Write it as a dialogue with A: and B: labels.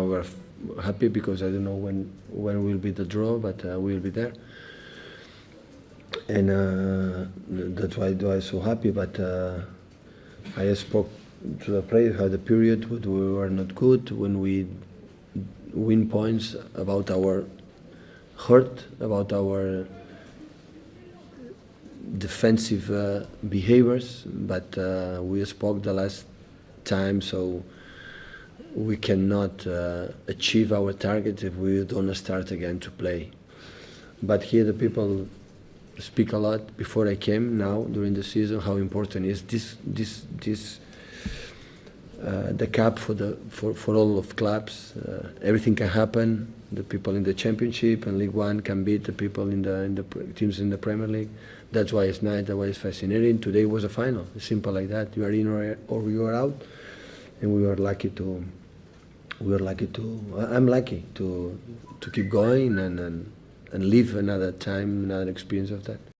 A: we're happy because I don't know when will be the draw, but we'll be there. And that's why I so happy. But I spoke to the players how the period when we were not good, when we win points, about our hurt, about our defensive behaviors. But we spoke the last time, so we cannot achieve our target if we don't start again to play. But here the people speak a lot before I came, now during the season, how important is this the cup for all of clubs. Everything can happen. The people in the Championship and League One can beat the people in the teams in the Premier League. That's why it's nice. That's why it's fascinating. Today was a final. It's simple like that. You are in or you are out, and we were lucky to. I'm lucky to keep going and live another time, another experience of that.